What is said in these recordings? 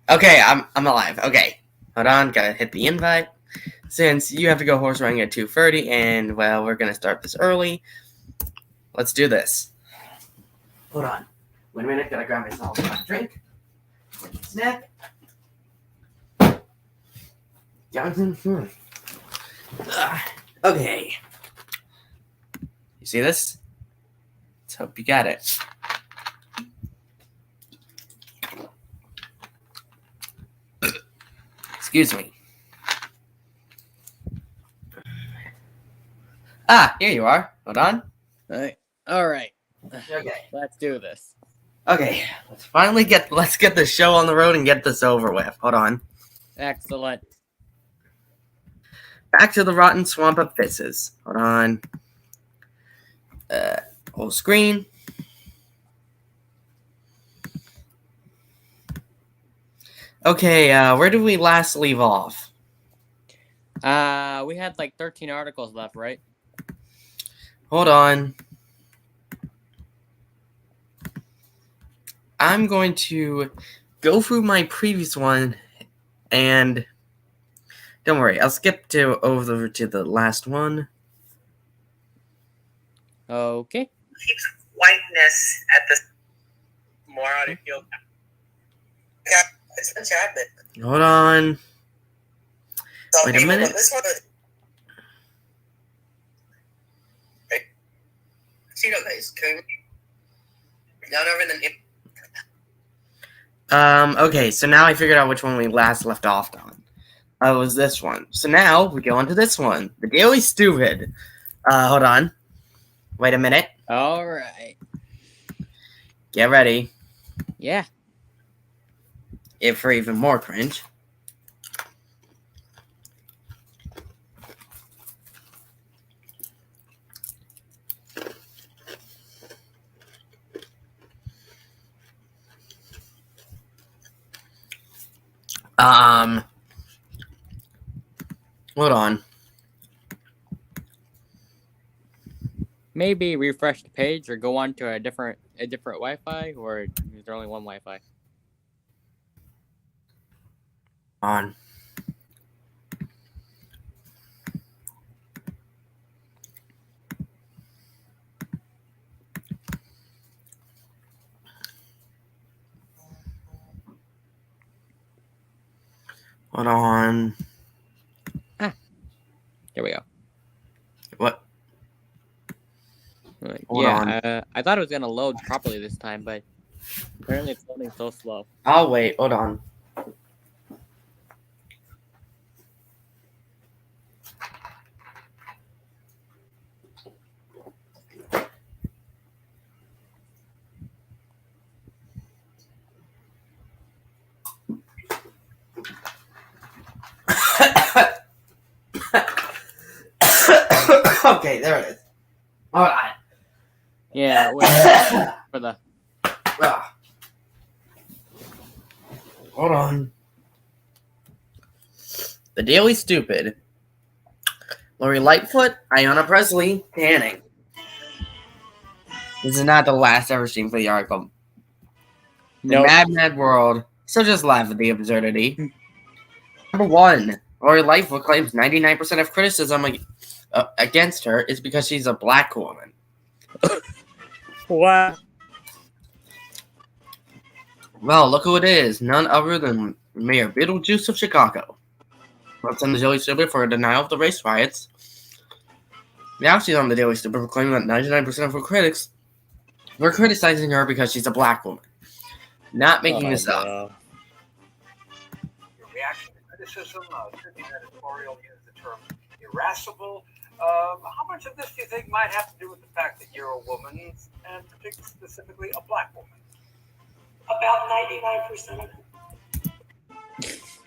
Okay, I'm alive. Okay, hold on. Gotta hit the invite. Since you have to go horse riding at 2:30, and well, we're gonna start this early. Let's do this. Hold on. Wait a minute. Gotta grab myself a drink. Snack. Johnson. Okay. You see this? Let's hope you got it. Excuse me. Ah, here you are. Hold on. All right. Okay. Let's do this. Okay. Let's get the show on the road and get this over with. Hold on. Excellent. Back to the rotten swamp of fizzes. Hold on. Whole screen. Okay, where did we last leave off? We had like 13 articles left, right? Hold on. I'm going to go through my previous one, and don't worry, I'll skip over to the last one. Okay. Keeps whiteness at the more how do you feel? Yeah, it's a chat. Hold on. Wait a minute. This one. Okay, so now I figured out which one we last left off on. It was this one. So now we go on to this one. The Daily Stupid. Hold on. Wait a minute. All right. Get ready. Yeah. If for even more cringe. Hold on. Maybe refresh the page or go on to a different Wi-Fi, or is there only one Wi-Fi? On. Hold on. There we go. What? Hold yeah, I thought it was gonna load properly this time, but apparently it's loading so slow. I'll wait. Hold on. Okay, there it is. All right. Yeah, wait for the. Hold on. The Daily Stupid. Lori Lightfoot, Ayanna Presley, tanning. This is not the last ever seen for the article. No. Mad world. So just laugh at the absurdity. Number 1. Lori Lightfoot claims 99% of criticism against her is because she's a black woman. What? Well, look who it is. None other than Mayor Beetlejuice of Chicago. What's on the Daily Stupid for a denial of the race riots. Now she's on the Daily Stupid for claiming that 99% of her critics were criticizing her because she's a black woman. Not making this up. Your reaction to criticism, Tribune editorial used the term irascible. How much of this do you think might have to do with the fact that you're a woman, and particularly specifically a black woman? About 99% of it.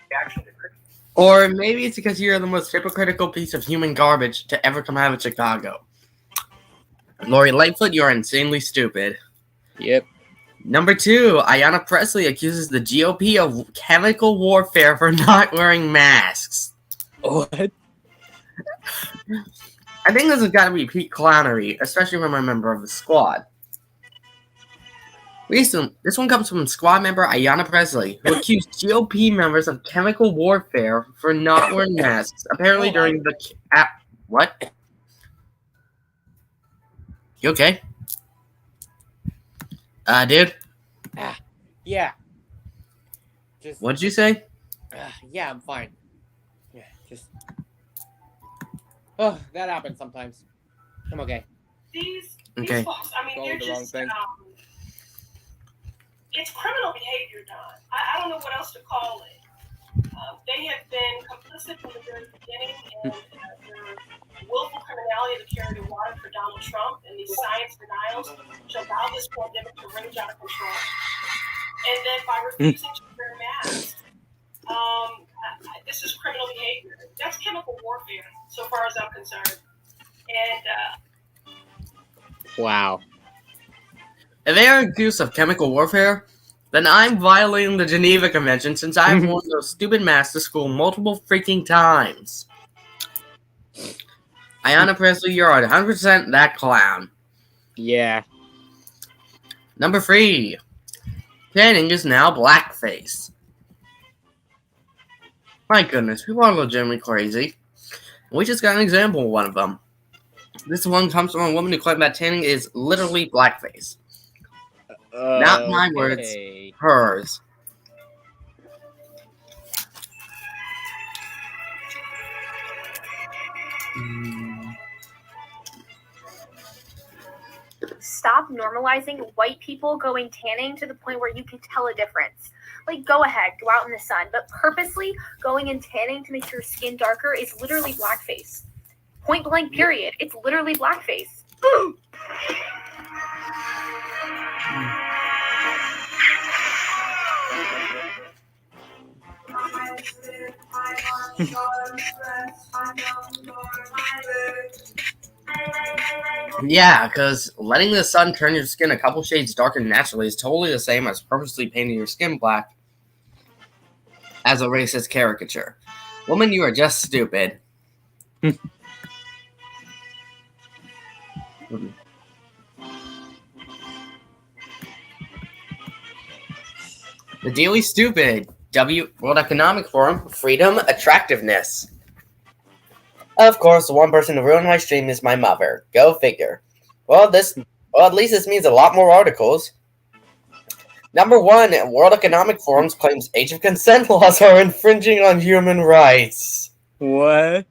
Reaction to criticism. Or maybe it's because you're the most hypocritical piece of human garbage to ever come out of Chicago. Lori Lightfoot, you're insanely stupid. Yep. Number 2, Ayanna Presley accuses the GOP of chemical warfare for not wearing masks. What? I think this has got to be Pete Clownery, especially from a member of the squad. Recently, this one comes from squad member Ayanna Presley, who accused GOP members of chemical warfare for not wearing masks, apparently Hold on. during the what? You okay? Dude, Yeah. Just. what'd you say? Yeah, I'm fine. Yeah, just. Oh, that happens sometimes. I'm okay. These Okay. folks, I mean, Called they're the wrong just, thing. it's criminal behavior, Don. I don't know what else to call it. They have been complicit from the very beginning in their willful criminality to carry the water for Donald Trump and these science denials to allow this pandemic to range out of control. And then by refusing to wear masks, this is criminal behavior. That's chemical warfare, so far as I'm concerned. And Wow. If they are accused of chemical warfare, then I'm violating the Geneva Convention since I've worn those stupid masks to school multiple freaking times. Ayanna Presley, you're 100% that clown. Yeah. Number 3. Tanning is now blackface. My goodness, people are legitimately crazy. We just got an example of one of them. This one comes from a woman who claimed that tanning is literally blackface. Not my words. Okay. Hers. Stop normalizing white people going tanning to the point where you can tell a difference. Like, go ahead, go out in the sun, but purposely going and tanning to make your skin darker is literally blackface. Point blank, period. It's literally blackface. Yeah, because letting the sun turn your skin a couple shades darker naturally is totally the same as purposely painting your skin black as a racist caricature. Woman, you are just stupid. The Daily Stupid. World Economic Forum. Freedom. Attractiveness. Of course, the one person to ruin my stream is my mother. Go figure. Well, at least this means a lot more articles. Number 1, World Economic Forum claims age of consent laws are infringing on human rights. What?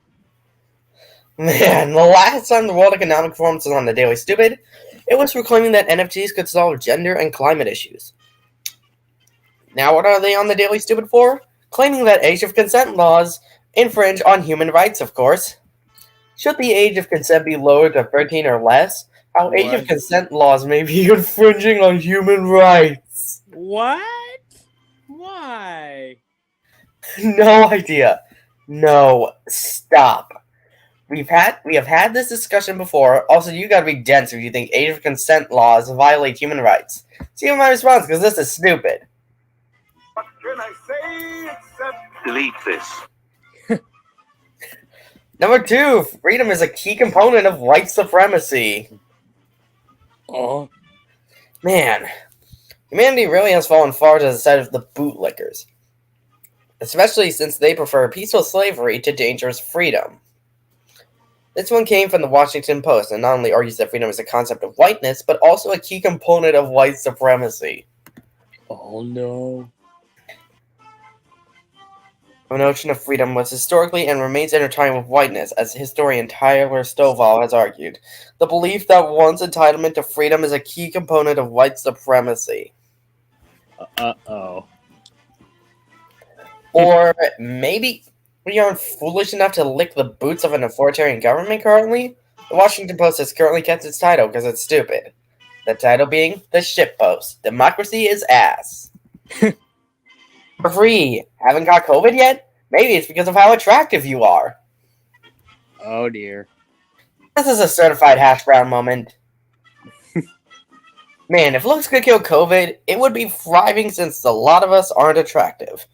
Man, the last time the World Economic Forum was on the Daily Stupid, it was proclaiming that NFTs could solve gender and climate issues. Now what are they on the Daily Stupid for? Claiming that age of consent laws infringe on human rights, of course. Should the age of consent be lowered to 13 or less? How age of What? consent laws may be infringing on human rights. What? Why? No idea. No, stop. We have had this discussion before. Also, you gotta be dense if you think age of consent laws violate human rights. See my response, because this is stupid. What can I say except Delete this. Number 2, freedom is a key component of white supremacy. Oh. Man, humanity really has fallen far to the side of the bootlickers. Especially since they prefer peaceful slavery to dangerous freedom. This one came from the Washington Post and not only argues that freedom is a concept of whiteness, but also a key component of white supremacy. Oh no. The notion of freedom was historically and remains intertwined with whiteness, as historian Tyler Stovall has argued. The belief that one's entitlement to freedom is a key component of white supremacy. Uh-oh. Or maybe we aren't foolish enough to lick the boots of an authoritarian government currently? The Washington Post has currently kept its title because it's stupid. The title being The Shit Post. Democracy is ass. For free. Haven't got COVID yet? Maybe it's because of how attractive you are. Oh dear. This is a certified hash brown moment. Man, if looks could kill COVID, it would be thriving since a lot of us aren't attractive.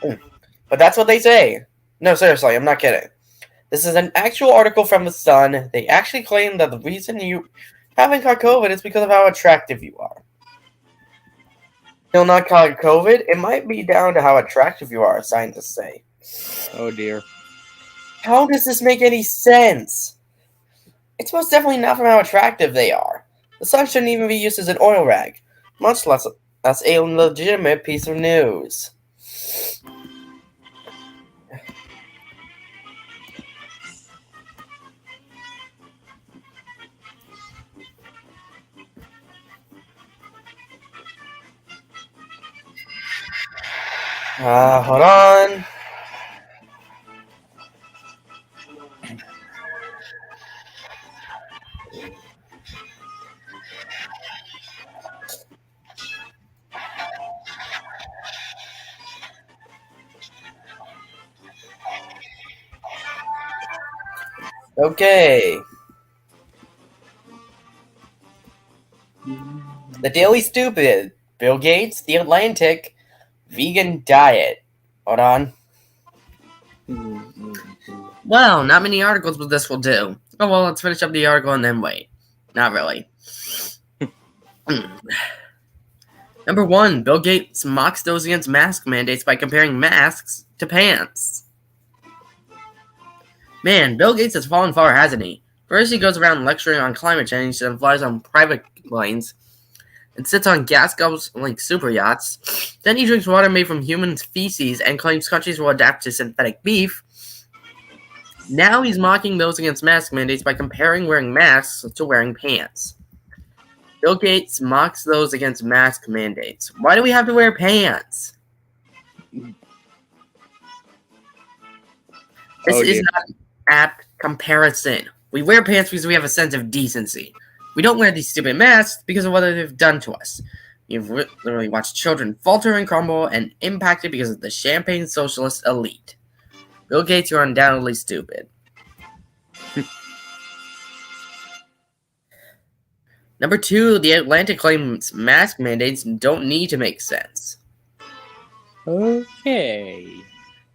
But that's what they say. No, seriously, I'm not kidding. This is an actual article from The Sun. They actually claim that the reason you haven't got COVID is because of how attractive you are. Still not caught COVID? It might be down to how attractive you are, scientists say. Oh dear. How does this make any sense? It's most definitely not from how attractive they are. The sun shouldn't even be used as an oil rag, much less a legitimate piece of news. Hold on. Okay. The Daily Stupid, Bill Gates, The Atlantic, vegan diet. Hold on. Well, not many articles, but this will do. Oh well, let's finish up the article and then wait. Not really. Number 1, Bill Gates mocks those against mask mandates by comparing masks to pants. Man, Bill Gates has fallen far, hasn't he? First, he goes around lecturing on climate change and flies on private planes and sits on gas gulls like super yachts. Then he drinks water made from human feces and claims countries will adapt to synthetic beef. Now he's mocking those against mask mandates by comparing wearing masks to wearing pants. Bill Gates mocks those against mask mandates. Why do we have to wear pants? This is not an apt comparison. We wear pants because we have a sense of decency. We don't wear these stupid masks because of what they've done to us. You've literally watched children falter and crumble and impacted because of the champagne socialist elite. Bill Gates, you're undoubtedly stupid. Number 2, The Atlantic claims mask mandates don't need to make sense. Okay.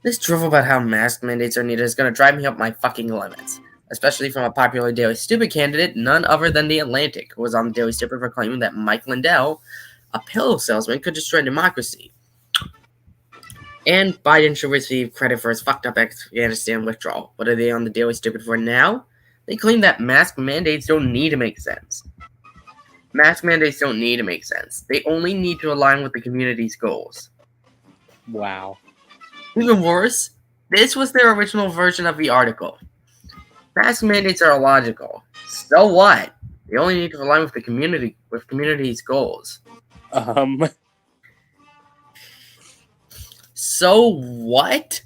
This drivel about how mask mandates are needed is going to drive me up my fucking limits. Especially from a popular Daily Stupid candidate, none other than The Atlantic, who was on the Daily Stupid proclaiming that Mike Lindell, a pillow salesman, could destroy democracy. And Biden should receive credit for his fucked up Afghanistan withdrawal. What are they on the Daily Stupid for now? They claim that mask mandates don't need to make sense. Mask mandates don't need to make sense. They only need to align with the community's goals. Wow. Even worse, this was their original version of the article. Mask mandates are illogical. So what? They only need to align with the community's goals. So what?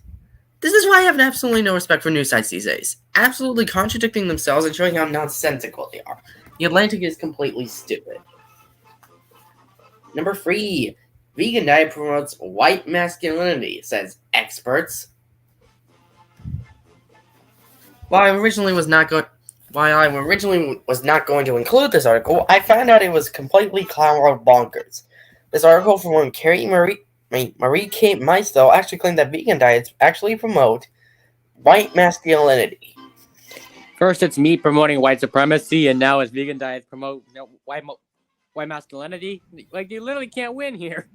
This is why I have absolutely no respect for news sites these days. Absolutely contradicting themselves and showing how nonsensical they are. The Atlantic is completely stupid. Number 3, vegan diet promotes white masculinity, says experts. While I originally was not going to include this article, I found out it was completely clown bonkers. This article from one Marie-Kate Meisto actually claimed that vegan diets actually promote white masculinity. First, it's me promoting white supremacy, and now it's vegan diets promote white masculinity. Like, you literally can't win here.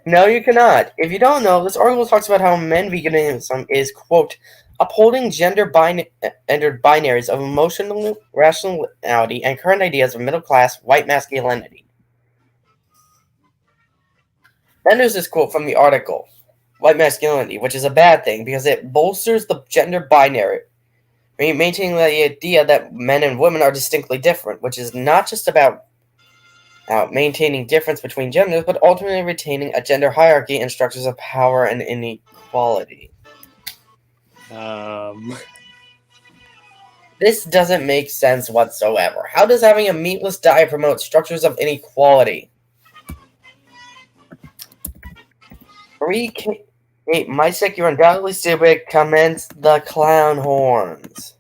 No, you cannot. If you don't know, this article talks about how men veganism is, quote, upholding gender binaries of emotional rationality and current ideas of middle-class white masculinity. Then there's this quote from the article, white masculinity, which is a bad thing because it bolsters the gender binary, maintaining the idea that men and women are distinctly different, which is not just about maintaining difference between genders, but ultimately retaining a gender hierarchy and structures of power and inequality. This doesn't make sense whatsoever. How does having a meatless diet promote structures of inequality? Marie-Kate Meisto, you're undoubtedly stupid. Commence the clown horns.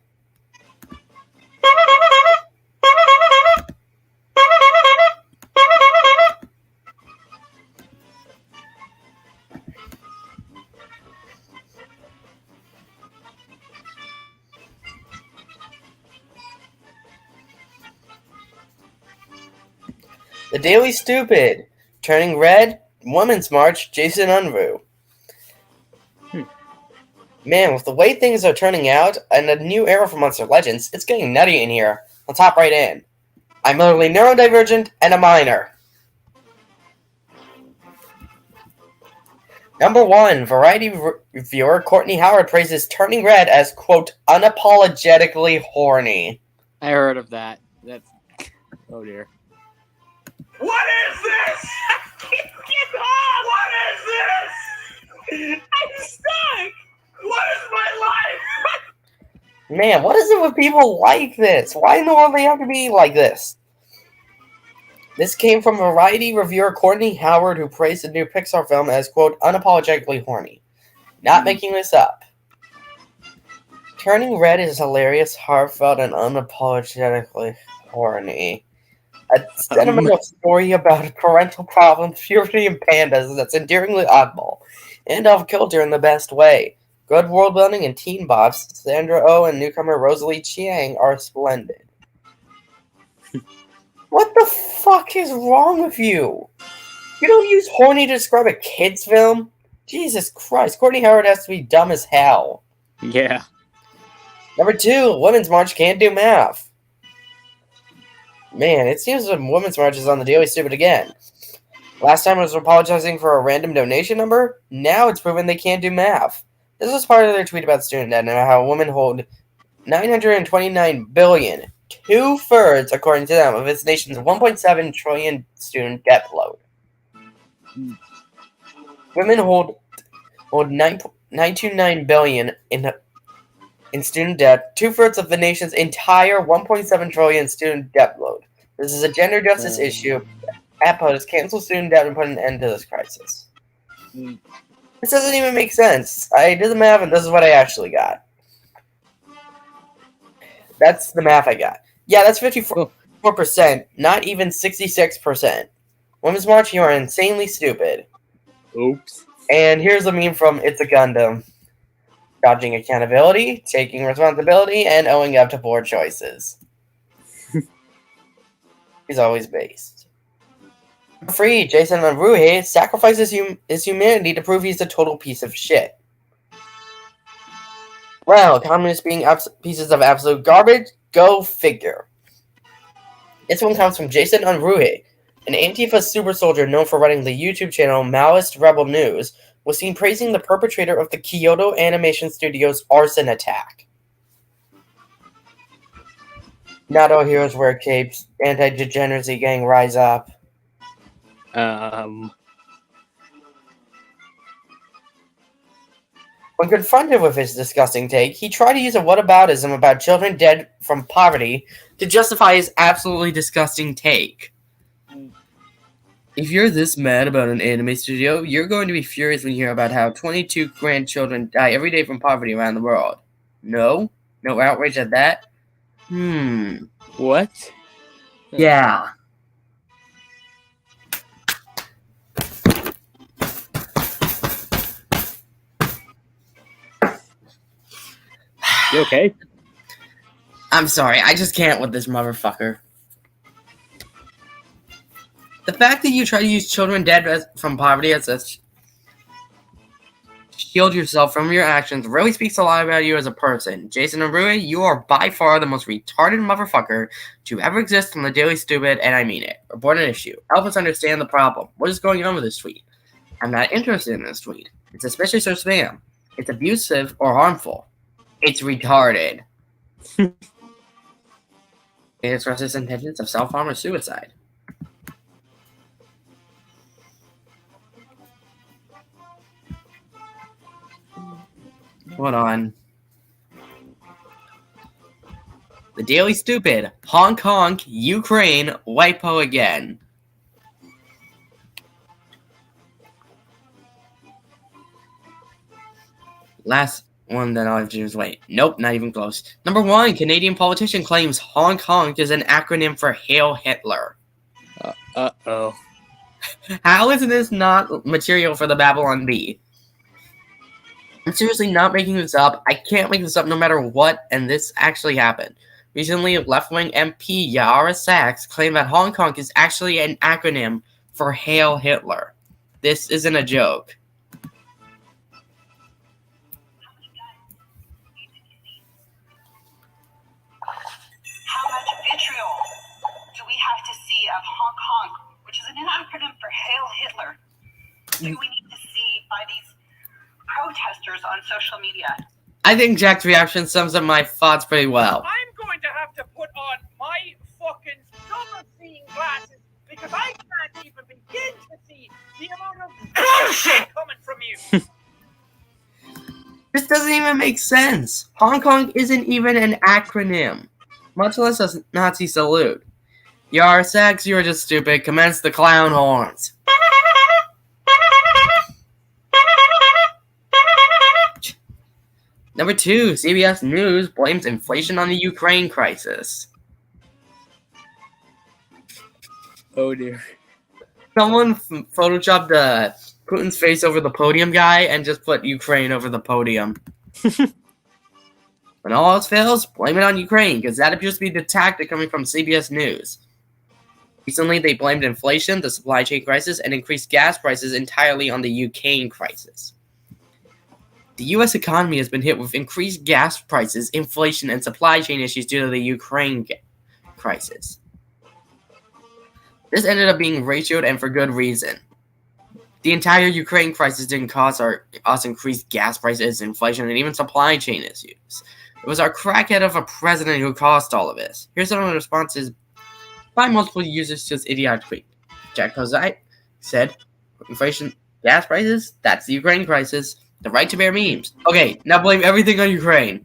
The Daily Stupid. Turning red, Women's March, Jason Unruh. Man, with the way things are turning out and a new era for Monster Legends, it's getting nutty in here. I'll top right in. I'm literally neurodivergent and a minor. Number 1, Variety reviewer Courtney Howard praises Turning Red as, quote, unapologetically horny. I heard of that. That's. Oh dear. What is this? What is this? I'm stuck. What is my life? Man, what is it with people like this? Why in the world do they have to be like this? This came from Variety reviewer Courtney Howard, who praised the new Pixar film as, quote, unapologetically horny. Not making this up. Turning Red is hilarious, heartfelt, and unapologetically horny. A sentimental story about parental problems, puberty, and pandas that's endearingly oddball, and off-kilter in the best way. Good world building and teen bops, Sandra Oh and newcomer Rosalie Chiang are splendid. What the fuck is wrong with you? You don't use horny to describe a kid's film? Jesus Christ, Courtney Howard has to be dumb as hell. Yeah. Number 2, Women's March can't do math. Man, it seems the Women's March is on the Daily Stupid again. Last time it was apologizing for a random donation number. Now it's proven they can't do math. This was part of their tweet about student debt and how women hold $929 billion, 2/3, according to them, of its nation's $1.7 trillion student debt load. Women hold $929 billion in student debt, 2/3 of the nation's entire $1.7 trillion student debt load. This is a gender justice issue. At POTUS, cancel student debt and put an end to this crisis. This doesn't even make sense. I did the math, and this is what I actually got. That's the math I got. Yeah, that's 54%, not even 66%. Women's March, you are insanely stupid. Oops. And here's a meme from It's a Gundam. Dodging accountability, taking responsibility, and owing up to poor choices. He's always based. Free, Jason Unruh sacrifices his humanity to prove he's a total piece of shit. Well, communists being pieces of absolute garbage? Go figure. This one comes from Jason Unruh, an Antifa super soldier known for running the YouTube channel Maoist Rebel News, was seen praising the perpetrator of the Kyoto Animation Studios arson attack. Not all heroes wear capes. Anti-degeneracy gang rise up. When confronted with his disgusting take, he tried to use a whataboutism about children dead from poverty to justify his absolutely disgusting take. If you're this mad about an anime studio, you're going to be furious when you hear about how 22 grandchildren die every day from poverty around the world. No? No outrage at that? What? Yeah. You okay? I'm sorry, I just can't with this motherfucker. The fact that you try to use children dead from poverty as a shield yourself from your actions really speaks a lot about you as a person. Jason Unruh, you are by far the most retarded motherfucker to ever exist on the Daily Stupid, and I mean it. Report an issue. Help us understand the problem. What is going on with this tweet? I'm not interested in this tweet. It's suspicious or spam. It's abusive or harmful. It's retarded. It expresses intentions of self-harm or suicide. Hold on. The Daily Stupid. Hong Kong, Ukraine, WIPO again. Last one that I'll have to do is wait. Nope, not even close. Number 1, Canadian politician claims Hong Kong is an acronym for Hail Hitler. Uh-oh. How is this not material for the Babylon Bee? I'm seriously not making this up. I can't make this up no matter what, and this actually happened. Recently, left-wing MP Yara Sachs claimed that Hong Kong is actually an acronym for Hail Hitler. This isn't a joke. How much vitriol do we have to see of honk honk, which is an acronym for Hail Hitler, do we need to see by these protesters on social media? I think Jack's reaction sums up my thoughts pretty well. I'm going to have to put on my fucking double-seeing glasses because I can't even begin to see the amount of bullshit coming from you. This doesn't even make sense. Hong Kong isn't even an acronym, much less a Nazi salute. Yar, Sax, you're just stupid. Commence the clown horns. Number 2, CBS News blames inflation on the Ukraine crisis. Oh dear. Someone photoshopped Putin's face over the podium guy and just put Ukraine over the podium. When all else fails, blame it on Ukraine, because that appears to be the tactic coming from CBS News. Recently, they blamed inflation, the supply chain crisis, and increased gas prices entirely on the Ukraine crisis. The U.S. economy has been hit with increased gas prices, inflation, and supply chain issues due to the Ukraine crisis. This ended up being ratioed and for good reason. The entire Ukraine crisis didn't cause us increased gas prices, inflation, and even supply chain issues. It was our crackhead of a president who caused all of this. Here's some of the responses by multiple users to this idiotic tweet. Jack Kozai said, inflation, gas prices, that's the Ukraine crisis. The right to bear memes. Okay, now blame everything on Ukraine.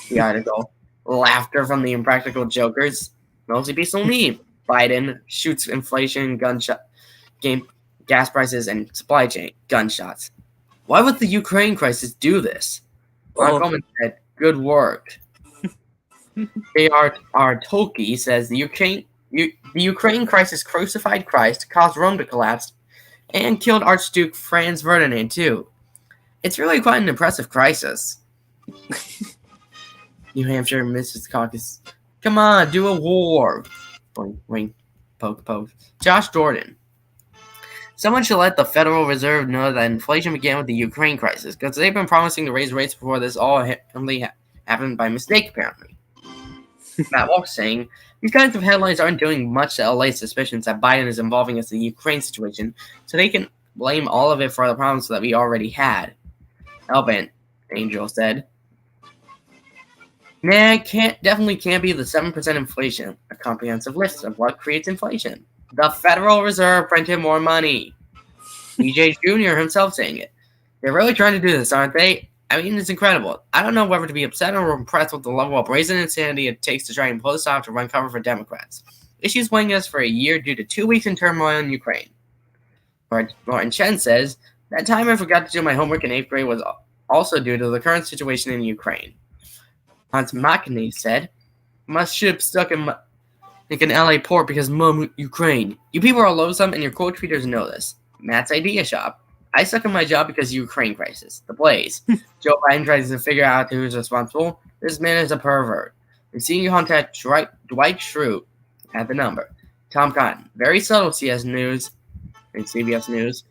The article. Laughter from the impractical jokers. Mostly peaceful meme. Biden shoots inflation, gas prices, and supply chain gunshots. Why would the Ukraine crisis do this? Ron Coleman said, good work. A.R. Tolkien says the Ukraine crisis crucified Christ, caused Rome to collapse, and killed Archduke Franz Ferdinand too. It's really quite an impressive crisis. New Hampshire, Mrs. Caucus. Come on, do a war. Boing, boing, poke, poke. Josh Jordan. Someone should let the Federal Reserve know that inflation began with the Ukraine crisis, because they've been promising to raise rates before this all only happened by mistake, apparently. Matt Walsh saying, these kinds of headlines aren't doing much to allay suspicions that Biden is involving us in the Ukraine situation, so they can blame all of it for the problems that we already had. Elbant Angel said, nah, definitely can't be the 7% inflation. A comprehensive list of what creates inflation. The Federal Reserve printed more money. DJ Jr. himself saying it. They're really trying to do this, aren't they? I mean, it's incredible. I don't know whether to be upset or impressed with the level of brazen insanity it takes to try and pull this off to run cover for Democrats. Issues weighing us for a year due to 2 weeks in turmoil in Ukraine. Martin Chen says, that time I forgot to do my homework in 8th grade was also due to the current situation in Ukraine. Hans Makini said, my ship stuck in an LA port because Ukraine. You people are loathsome and your quote tweeters know this. Matt's Idea Shop. I stuck in my job because of Ukraine crisis. The Blaze. Joe Biden tries to figure out who's responsible. This man is a pervert. And seeing you contact Dwight Schrute at the number. Tom Cotton. Very subtle CS News and CBS News.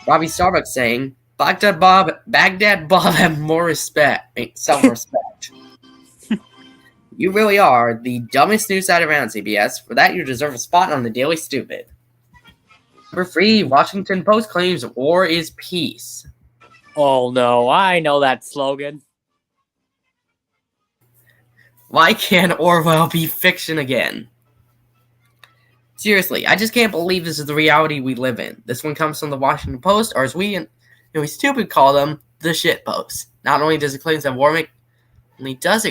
Bobby Starbucks saying, Baghdad Bob have more self-respect. You really are the dumbest news site around, CBS. For that, you deserve a spot on the Daily Stupid. Number 3, Washington Post claims war is peace. Oh no, I know that slogan. Why can't Orwell be fiction again? Seriously, I just can't believe this is the reality we live in. This one comes from the Washington Post, or as we stupid call them, the shit post. Not only does it claim that war it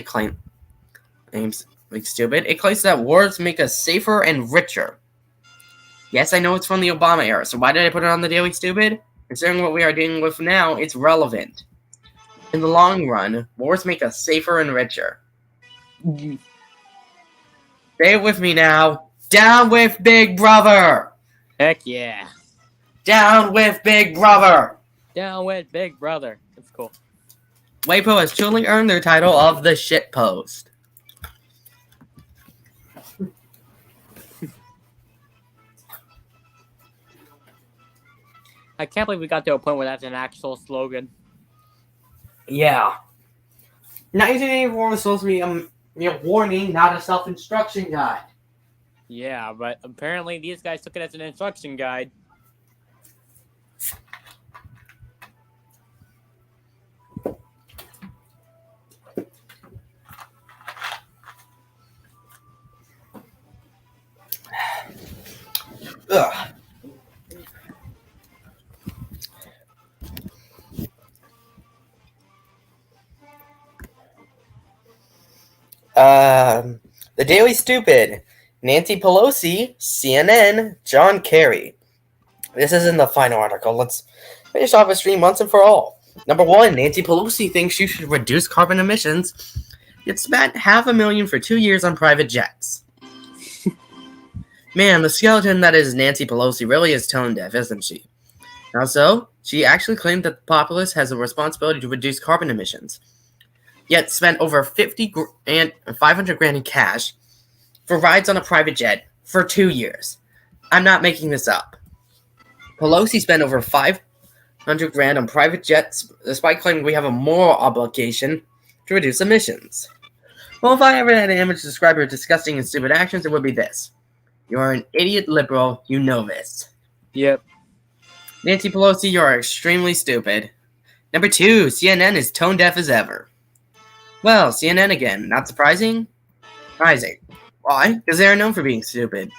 claims that wars make us safer and richer. Yes, I know it's from the Obama era, so why did I put it on the Daily Stupid? Considering what we are dealing with now, it's relevant. In the long run, wars make us safer and richer. Say it with me now. Down with Big Brother! Heck yeah. Down with Big Brother! Down with Big Brother. That's cool. WAPO has truly earned their title of the shit post. I can't believe we got to a point where that's an actual slogan. Yeah. 1984 was supposed to be a warning, not a self-instruction guide. Yeah, but apparently these guys took it as an instruction guide. Ugh. The Daily Stupid. Nancy Pelosi, CNN, John Kerry. This isn't the final article. Let's finish off a stream once and for all. Number 1, Nancy Pelosi thinks you should reduce carbon emissions, yet spent $500,000 for 2 years on private jets. Man, the skeleton that is Nancy Pelosi really is tone deaf, isn't she? Also, she actually claimed that the populace has a responsibility to reduce carbon emissions, yet spent over $500,000 in cash for rides on a private jet for 2 years. I'm not making this up. Pelosi spent over $500,000 on private jets, despite claiming we have a moral obligation to reduce emissions. Well, if I ever had an image to describe her disgusting and stupid actions, it would be this. You are an idiot liberal, you know this. Yep. Nancy Pelosi, you are extremely stupid. Number 2, CNN is tone deaf as ever. Well, CNN again, not surprising? Surprising. Why? Because they are known for being stupid.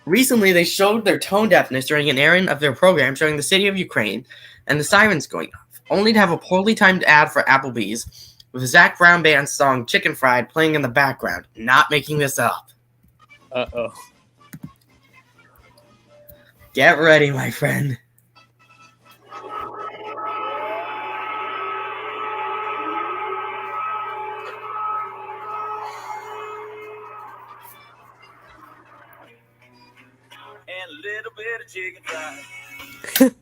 Recently, they showed their tone deafness during an airing of their program showing the city of Ukraine and the sirens going off, only to have a poorly timed ad for Applebee's with Zach Brown Band's song Chicken Fried playing in the background. Not making this up. Uh-oh. Get ready, my friend. And a little bit of chicken fried.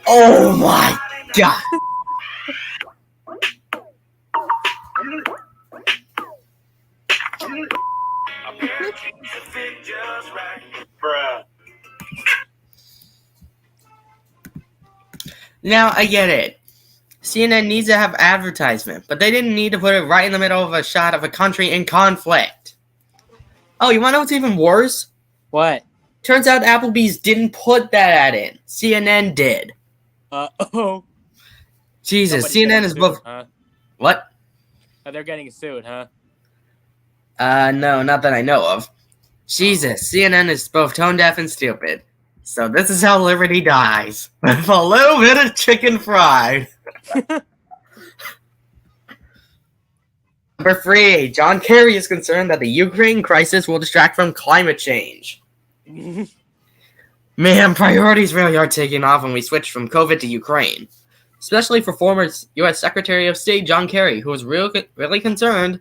Oh my god. A pair of jeans that fit just right. Bruh. Now, I get it. CNN needs to have advertisement, but they didn't need to put it right in the middle of a shot of a country in conflict. Oh, you want to know what's even worse? What? Turns out Applebee's didn't put that ad in. CNN did. Uh-oh. Jesus, Somebody's CNN getting is sued, both... Huh? What? Oh, they're getting sued, huh? No, not that I know of. Jesus, CNN is both tone deaf and stupid. So this is how liberty dies. With a little bit of chicken fried. Number 3, John Kerry is concerned that the Ukraine crisis will distract from climate change. Man, priorities really are taking off when we switch from COVID to Ukraine. Especially for former U.S. Secretary of State John Kerry, who was really concerned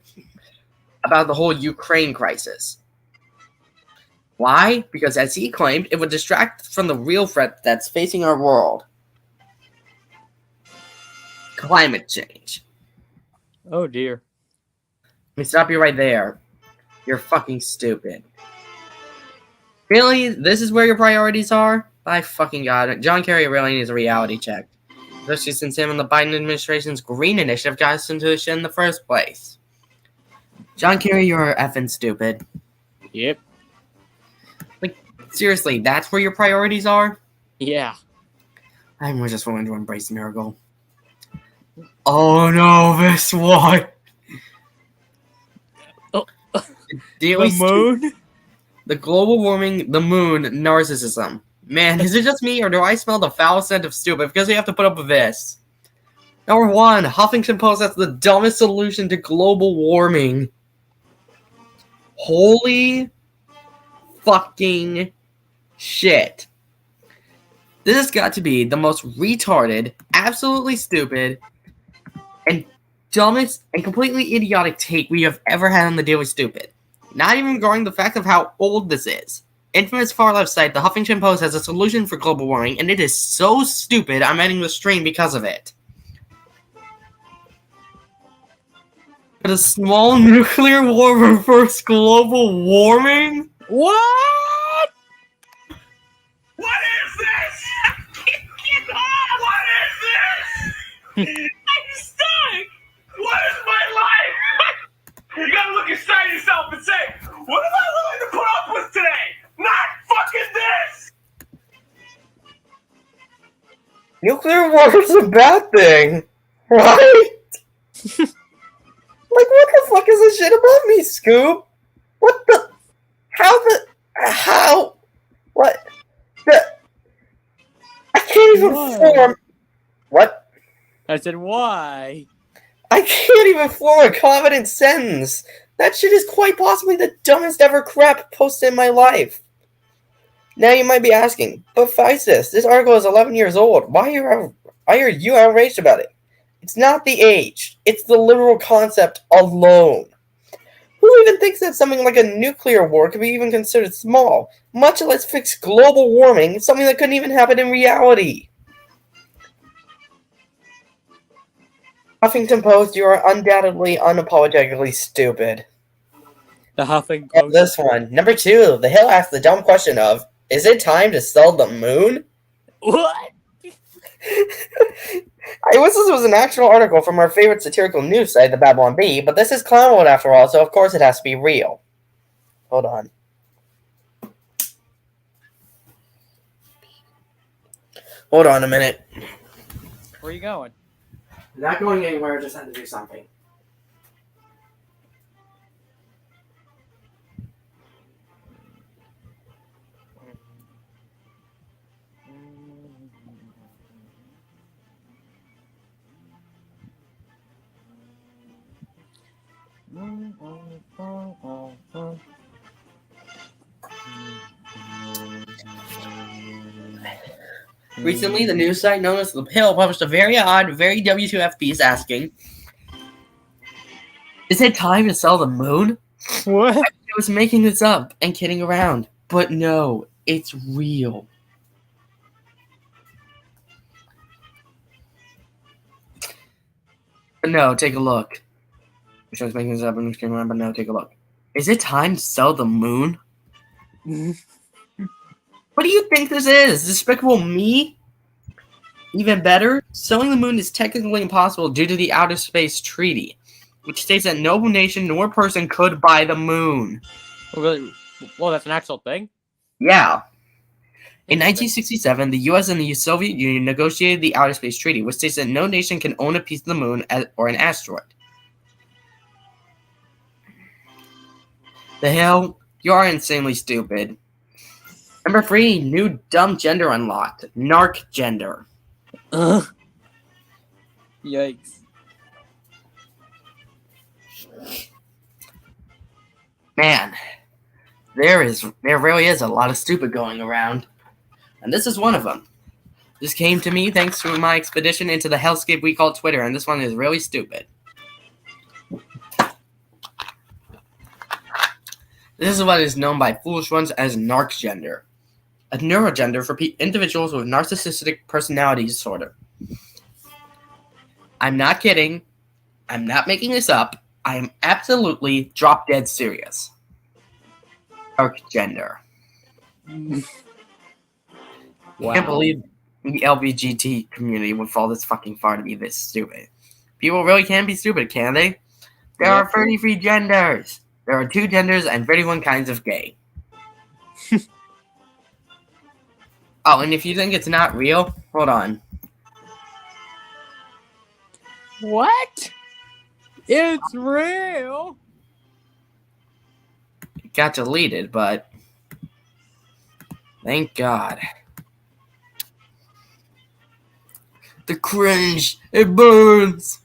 about the whole Ukraine crisis. Why? Because as he claimed, it would distract from the real threat that's facing our world. Climate change. Oh, dear. Let me stop you right there. You're fucking stupid. Really? This is where your priorities are? My fucking god. John Kerry really needs a reality check. Especially since him and the Biden administration's green initiative got us into this shit in the first place. John Kerry, you're effing stupid. Yep. Like, seriously, that's where your priorities are? Yeah. I'm just willing to embrace the miracle. Oh no, this one! Oh. Daily The moon? The global warming, the moon, narcissism. Man, is it just me, or do I smell the foul scent of stupid because we have to put up with this? Number 1, Huffington Post has the dumbest solution to global warming. Holy fucking shit. This has got to be the most retarded, absolutely stupid, and dumbest and completely idiotic take we have ever had on the Daily Stupid. Not even ignoring the fact of how old this is. Infamous far-left site, the Huffington Post has a solution for global warming, and it is so stupid I'm ending the stream because of it. But a small nuclear war reverse global warming? What? What is this? Einstein! What is my life? You gotta look inside yourself and say, what am I willing to put up with today? Not fucking this! Nuclear war is a bad thing, right? Like, what the fuck is this shit above me, Scoob? What the? How? What? I can't even form. What? I said, why? I can't even form a confident sentence. That shit is quite possibly the dumbest ever crap posted in my life. Now you might be asking, but Physis, this article is 11 years old. Why are you outraged about it? It's not the age. It's the literal concept alone. Who even thinks that something like a nuclear war could be even considered small? Much less fix global warming, something that couldn't even happen in reality. Huffington Post, you are undoubtedly unapologetically stupid. The Huffington Oh, Post. this one. Number 2, The Hill asked the dumb question of, is it time to sell the moon? What? I wish this was an actual article from our favorite satirical news site, the Babylon Bee, but this is Clownwood after all, so of course it has to be real. Hold on. Hold on a minute. Where are you going? Not going anywhere, just had to do something. Recently, the news site known as The Hill published a very odd, very WTF piece asking, is it time to sell the moon? What? I was making this up and kidding around, but no, it's real. But no, take a look. I was making this up and just kidding around, but no, take a look. Is it time to sell the moon? What do you think this is? Despicable Me? Even better, selling the moon is technically impossible due to the Outer Space Treaty, which states that no nation nor person could buy the moon. Really? Well, that's an actual thing? Yeah. In 1967, the US and the Soviet Union negotiated the Outer Space Treaty, which states that no nation can own a piece of the moon or an asteroid. The hell? You are insanely stupid. Number 3, new dumb gender unlocked. Narc gender. Yikes. Man, there really is a lot of stupid going around. And this is one of them. This came to me thanks to my expedition into the hellscape we call Twitter, and this one is really stupid. This is what is known by foolish ones as narc gender. A neurogender for individuals with narcissistic personality disorder. I'm not kidding. I'm not making this up. I am absolutely drop dead serious. Narc gender. Wow. I can't believe the LGBT community would fall this fucking far to be this stupid. People really can be stupid, can they? There are 33 genders. There are 2 genders and 31 kinds of gay. Oh, and if you think it's not real, hold on. What? It's real. It got deleted, but thank God. The cringe, it burns.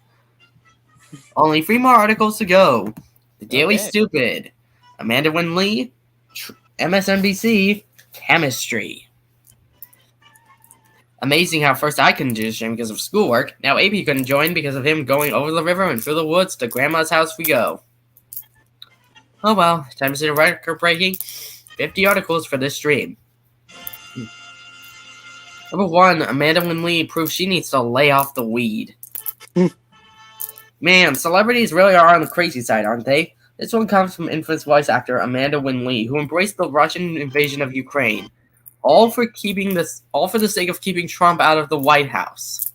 Only 3 more articles to go. The Daily Okay. Stupid, Amanda Wynn Lee, MSNBC, Chemistry. Amazing how first I couldn't do this stream because of schoolwork. Now AP couldn't join because of him going over the river and through the woods to Grandma's house we go. Oh well, time to see a record-breaking 50 articles for this stream. Number 1, Amanda Wynn Lee proves she needs to lay off the weed. Man, celebrities really are on the crazy side, aren't they? This one comes from infamous voice actor Amanda Wynn Lee, who embraced the Russian invasion of Ukraine, all for the sake of keeping Trump out of the White House.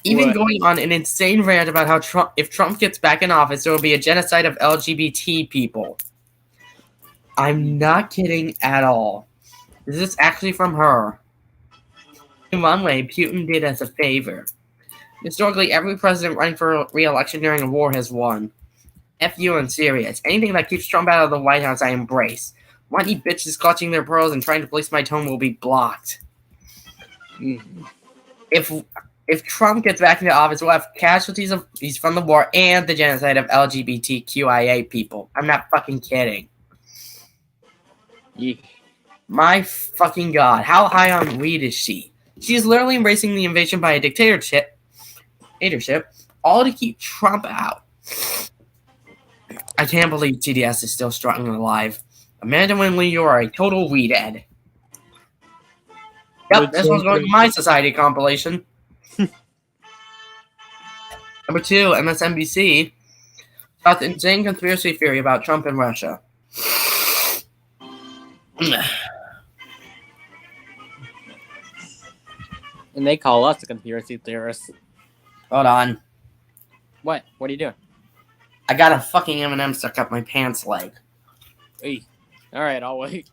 Even What? going on an insane rant about how if Trump gets back in office, there will be a genocide of LGBT people. I'm not kidding at all. This is actually from her. In one way, Putin did us a favor. Historically, every president running for re-election during a war has won. F you and serious. Anything that keeps Trump out of the White House, I embrace. Whiny bitches clutching their pearls and trying to police my tone will be blocked. Mm. If Trump gets back into office, we'll have casualties from the war and the genocide of LGBTQIA people. I'm not fucking kidding. Yeesh. My fucking god, how high on weed is she? She's literally embracing the invasion by a dictatorship, all to keep Trump out. I can't believe TDS is still strong and alive. Amanda Winley, you are a total weed head. Yep, this one's going to my society compilation. Number 2, MSNBC about the insane conspiracy theory about Trump and Russia. And they call us the conspiracy theorists. Hold on. What? What are you doing? I got a fucking M&M stuck up my pants leg. Hey. All right, I'll wait.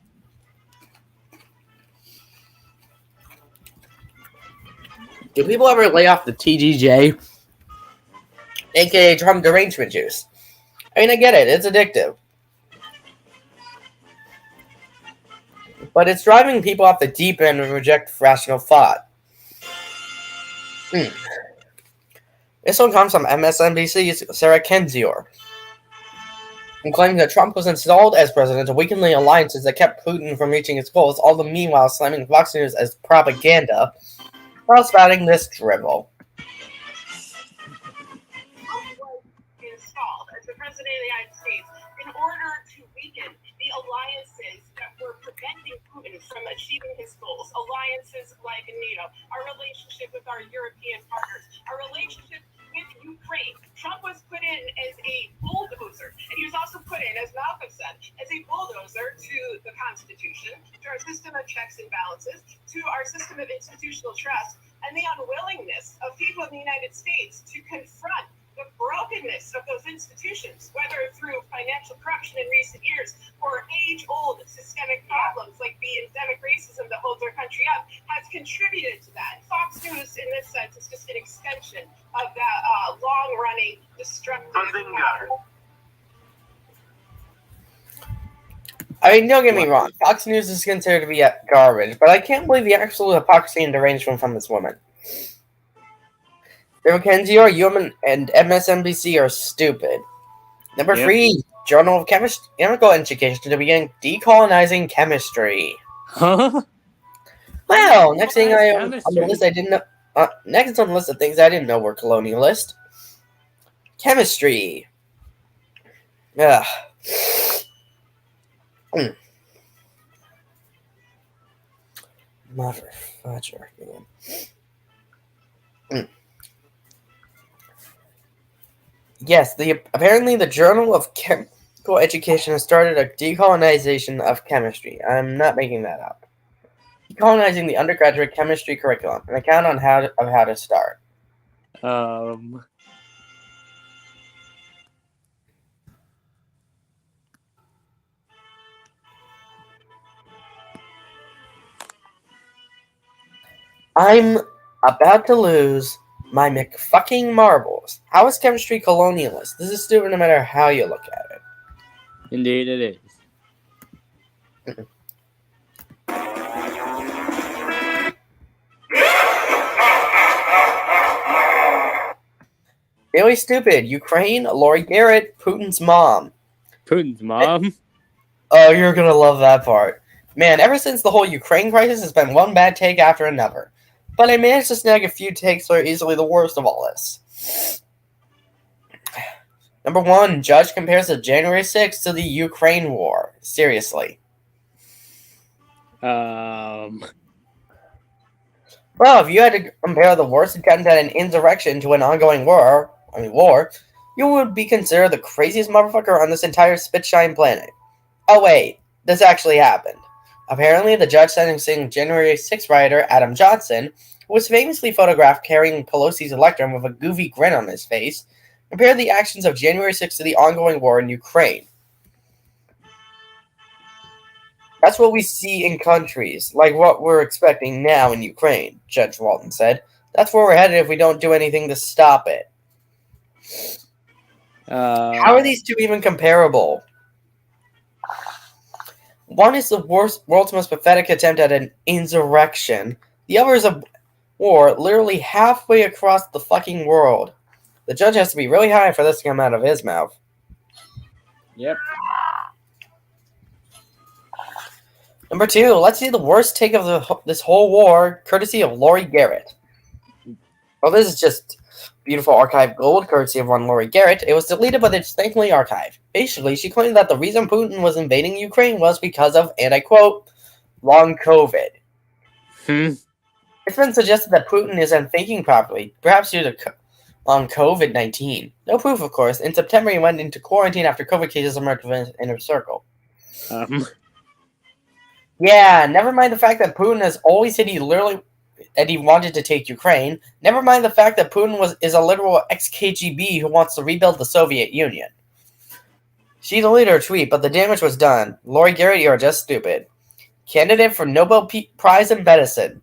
Do people ever lay off the TGJ? AKA Trump derangement juice. I mean, I get it. It's addictive. But it's driving people off the deep end and reject rational thought. This one comes from MSNBC's Sarah Kendzior, and claiming that Trump was installed as president to weaken the alliances that kept Putin from reaching his goals, all the meanwhile slamming Fox News as propaganda while spouting this drivel. Installed as the president of the United States in order to weaken the alliances that were preventing Putin from achieving his goals. Alliances like NATO, our relationship with our European partners, our relationship with Ukraine. Trump was put in as a bulldozer, and he was also put in, as Malcolm said, as a bulldozer to the Constitution, to our system of checks and balances, to our system of institutional trust, and the unwillingness of people in the United States to confront the brokenness of those institutions, whether through financial corruption in recent years or age-old systemic problems like the endemic racism that holds our country up, has contributed to that. Fox News, in this sense, is just an extension of that long-running destructive power. I mean, don't get me wrong. Fox News is considered to be garbage, but I can't believe the absolute hypocrisy and derangement from this woman. Kendzior, you and MSNBC are stupid. Number 3, Journal of Chemical Education to begin decolonizing chemistry. Huh? Well, next thing on the list I didn't know. Next on the list of things I didn't know were colonialist. Chemistry. Ugh. Motherfucker, man. Yes, apparently the Journal of Chemical Education has started a decolonization of chemistry. I'm not making that up. Decolonizing the undergraduate chemistry curriculum. An account on how to start. I'm about to lose my McFucking marbles. How is chemistry colonialist? This is stupid no matter how you look at it. Indeed it is. Really stupid. Ukraine, Lori Garrett, Putin's mom. Putin's mom? Oh, you're gonna love that part. Man, ever since the whole Ukraine crisis has been one bad take after another. But I managed to snag a few takes that are easily the worst of all this. Number 1, judge compares the January 6th to the Ukraine war. Seriously. Well, if you had to compare the worst attempt at an insurrection to an ongoing war, you would be considered the craziest motherfucker on this entire spitshine planet. Oh wait, this actually happened. Apparently, the judge sentencing January 6th rioter Adam Johnson, who was famously photographed carrying Pelosi's electrum with a goofy grin on his face, compared the actions of January 6th to the ongoing war in Ukraine. That's what we see in countries, like what we're expecting now in Ukraine, Judge Walton said. That's where we're headed if we don't do anything to stop it. How are these two even comparable? One is the world's most pathetic attempt at an insurrection. The other is a war literally halfway across the fucking world. The judge has to be really high for this to come out of his mouth. Yep. Number 2, let's see the worst take of this whole war, courtesy of Lori Garrett. Well, this is just beautiful archive gold, courtesy of one Lori Garrett. It was deleted, but it's thankfully archived. Basically, she claimed that the reason Putin was invading Ukraine was because of, and I quote, long COVID. It's been suggested that Putin isn't thinking properly, perhaps due to long COVID-19. No proof, of course. In September, he went into quarantine after COVID cases emerged within his inner circle. Yeah, never mind the fact that Putin has always said he wanted to take Ukraine. Never mind the fact that Putin is a literal ex-KGB who wants to rebuild the Soviet Union. She deleted her tweet, but the damage was done. Lori Garrett, you are just stupid. Candidate for Nobel Prize in Medicine,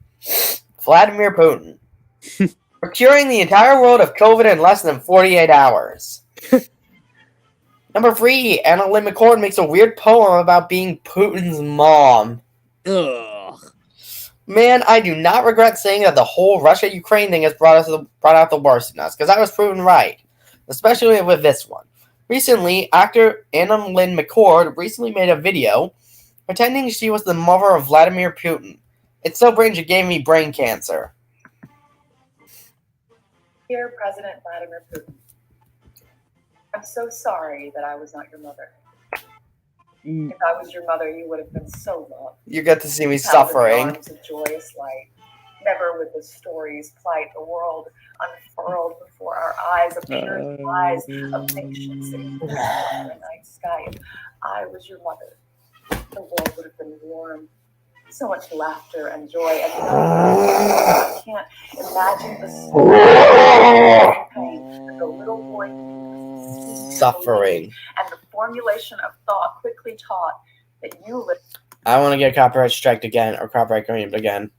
Vladimir Putin. For curing the entire world of COVID in less than 48 hours. Number 3, Anna Lynn McCord makes a weird poem about being Putin's mom. Ugh. Man, I do not regret saying that the whole Russia-Ukraine thing has brought out the worst in us, because I was proven right, especially with this one. Recently, actor Anna Lynn McCord recently made a video pretending she was the mother of Vladimir Putin. It's so strange it gave me brain cancer. Dear President Vladimir Putin, I'm so sorry that I was not your mother. If I was your mother, you would have been so loved. You get to see me Held in the suffering. arms of joyous light. Never would the stories plight the world unfurled before our eyes, appearing eyes of nations sitting in the night sky. If I was your mother, the world would have been warm. So much laughter and joy, and I can't imagine the pain that the little boy Suffering. and the formulation of thought quickly taught that you live. I want to get copyright striked again, or copyright claimed again.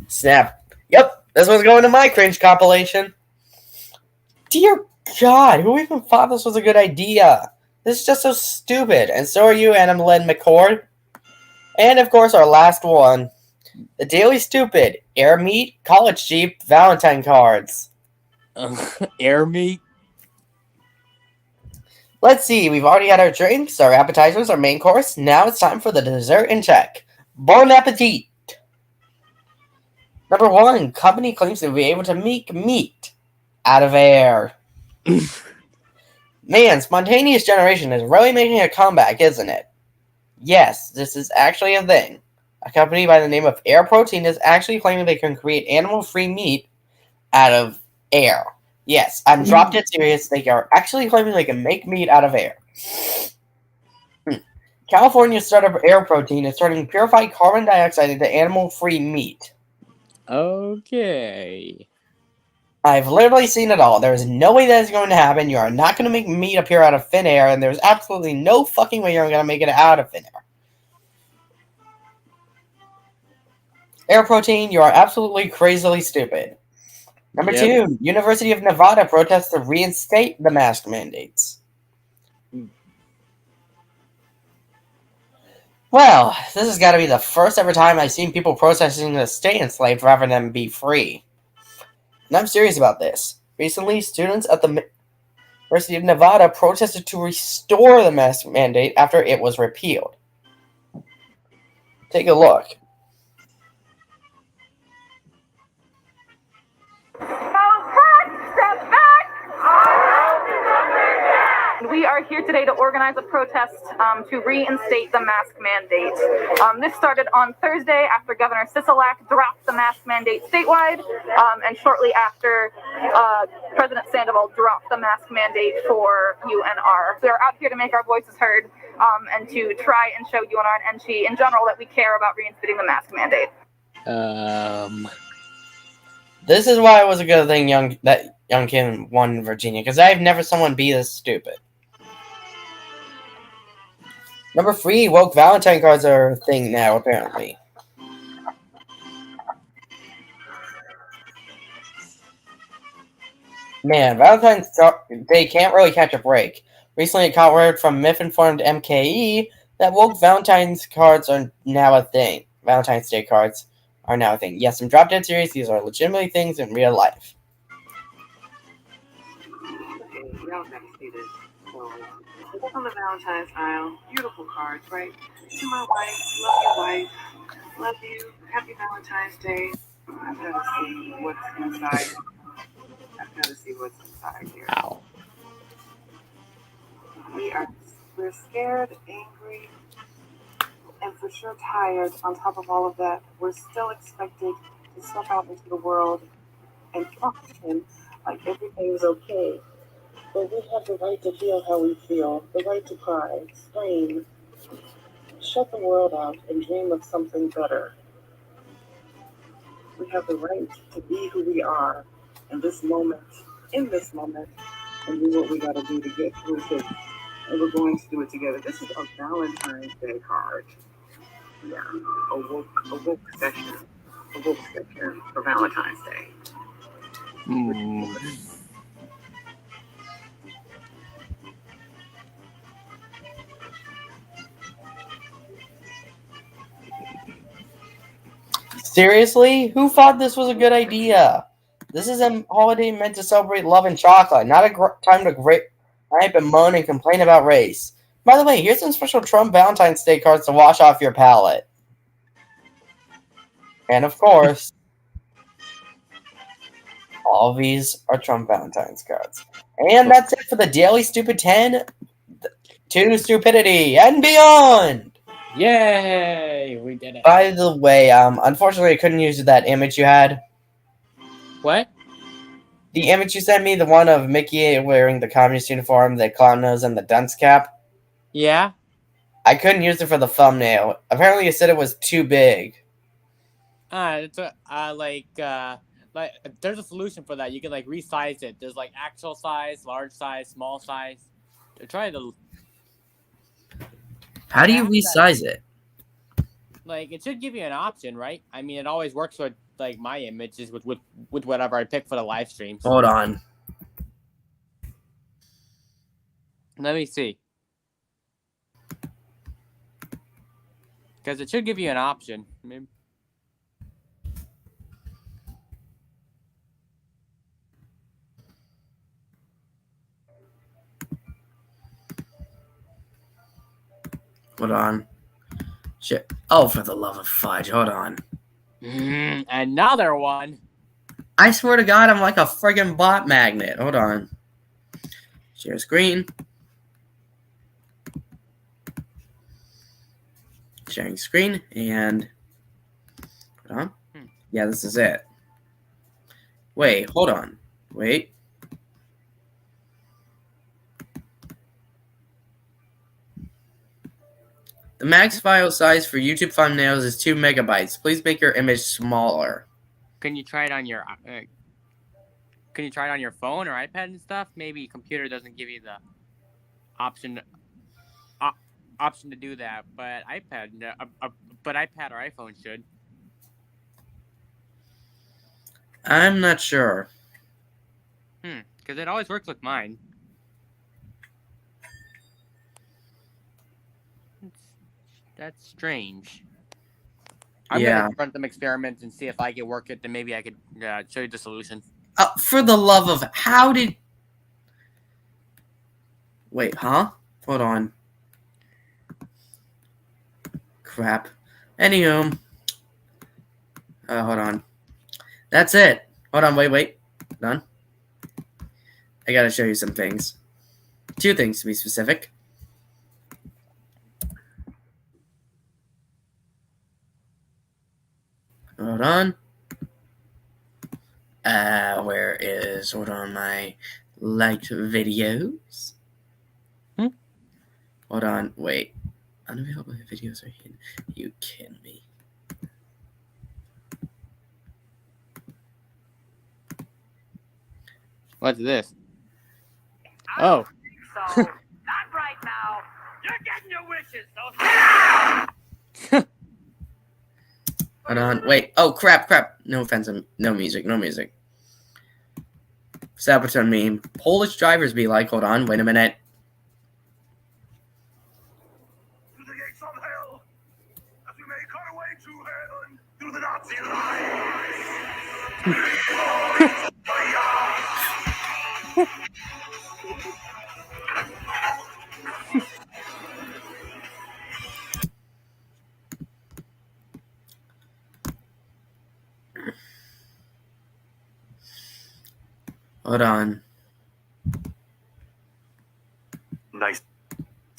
Snap. Yep, this one's going to my cringe compilation. Dear God, who even thought this was a good idea? This is just so stupid, and so are you, Anna Lynn McCord. And, of course, our last one. The Daily Stupid. Air meat, college jeep, Valentine cards. Air meat? Let's see, we've already had our drinks, our appetizers, our main course. Now it's time for the dessert in check. Bon appetit! Number 1, company claims to be able to make meat out of air. Man, spontaneous generation is really making a comeback, isn't it? Yes, this is actually a thing. A company by the name of Air Protein is actually claiming they can create animal-free meat out of air. Yes, I'm dropped it serious. They are actually claiming they can make meat out of air. California startup Air Protein is turning purified carbon dioxide into animal-free meat. Okay. I've literally seen it all. There is no way that is going to happen. You are not going to make meat appear out of thin air, and there's absolutely no fucking way you're going to make it out of thin air. Air Protein, you are absolutely crazily stupid. Number 2, University of Nevada protests to reinstate the mask mandates. Well, this has got to be the first ever time I've seen people protesting to stay enslaved rather than be free. And I'm serious about this. Recently, students at the University of Nevada protested to restore the mask mandate after it was repealed. Take a look. We are here today to organize a protest to reinstate the mask mandate. This started on Thursday after Governor Sisolak dropped the mask mandate statewide, and shortly after President Sandoval dropped the mask mandate for UNR. We're out here to make our voices heard and to try and show UNR and NC in general that we care about reinstating the mask mandate. This is why it was a good thing that Youngkin won in Virginia, because I've never someone be this stupid. Number 3, woke Valentine cards are a thing now, apparently. Man, Valentine's Day can't really catch a break. Recently, it caught word from myth-informed MKE that woke Valentine's cards are now a thing. Valentine's Day cards are now a thing. Yes, some drop-dead series, these are legitimately things in real life. Okay, y'all gotta see this. So, it's on the Valentine's aisle. Beautiful cards, right? To my wife, love your wife, love you, happy Valentine's Day. I've got to see what's inside. I've got to see what's inside here. Ow. We're scared, angry, and for sure tired. On top of all of that, we're still expected to step out into the world and function like everything is okay. But we have the right to feel how we feel, the right to cry, scream, shut the world out, and dream of something better. We have the right to be who we are in this moment, and do what we gotta do to get through this. And we're going to do it together. This is a Valentine's Day card. Yeah, a woke session for Valentine's Day. Seriously? Who thought this was a good idea? This is a holiday meant to celebrate love and chocolate, not a time to gripe and moan and complain about race. By the way, here's some special Trump Valentine's Day cards to wash off your palate. And of course, all of these are Trump Valentine's cards. And that's it for the Daily Stupid 10 to Stupidity and Beyond! Yay! We did it. By the way, unfortunately I couldn't use that image you had. What? The image you sent me, the one of Mickey wearing the communist uniform, the clown nose, and the dunce cap. Yeah? I couldn't use it for the thumbnail. Apparently you said it was too big. It's there's a solution for that. You can resize it. There's actual size, large size, small size. Try to. How do you resize it? It should give you an option, right? I mean, it always works with my images with whatever I pick for the live streams. Hold on. Let me see. Because it should give you an option. Maybe. Hold on. Shit. Oh, for the love of fudge. Hold on. Another one. I swear to God, I'm like a friggin' bot magnet. Hold on. Share screen. Sharing screen. And... hold on. Yeah, this is it. Wait, hold on. Wait. The max file size for YouTube thumbnails is 2 megabytes. Please make your image smaller. Can you try it on your phone or iPad and stuff? Maybe computer doesn't give you the option to do that, but iPad or iPhone should. I'm not sure. Because it always works with mine. That's strange. I'm gonna run some experiments and see if I can work it. Then maybe I could show you the solution. For the love of... how did... wait, huh? Hold on. Crap. Anywho. Hold on. That's it. Hold on, wait. Done? I gotta show you some things. 2 things to be specific. Hold on. Where is, hold on, my liked videos? Hold on, wait. Unavailable videos are hidden. You kidding me? What's this? Oh. So, not right now. You're getting your wishes, so Hold on, wait. Oh, crap. No offense, no music. Saboteur meme. Polish drivers be like, hold on, wait a minute. Through the gates of hell, as we make our way to heaven, through the Nazi Hold on. Nice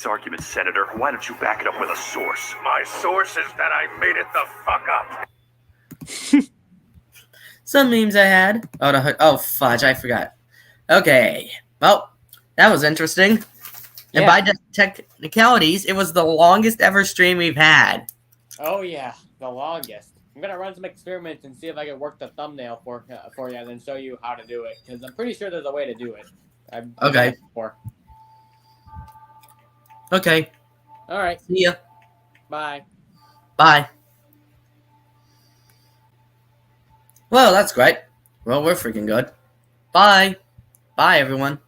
argument, Senator. Why don't you back it up with a source? My source is that I made it the fuck up. Some memes I had. Oh, fudge, I forgot. Okay. Well, that was interesting. And by technicalities, it was the longest ever stream we've had. Oh yeah, the longest. I'm gonna run some experiments and see if I can work the thumbnail for you, and then show you how to do it. Because I'm pretty sure there's a way to do it. I've done it before. Okay. All right. See ya. Bye. Bye. Well, that's great. Well, we're freaking good. Bye. Bye, everyone.